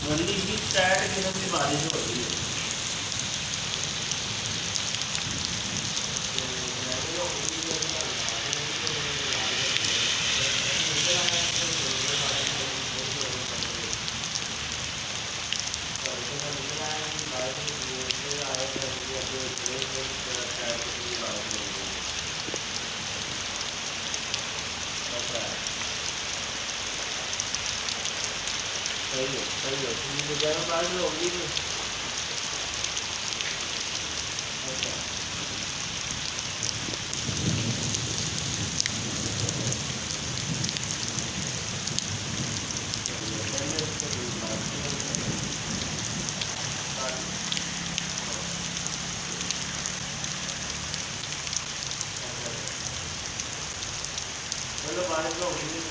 गली की टाइट किस्म की बारिश हो रही है। सही है ठीक है गर्म बारिश होगी नहीं। अच्छा पहले इसको दूध चलो बारिश होगी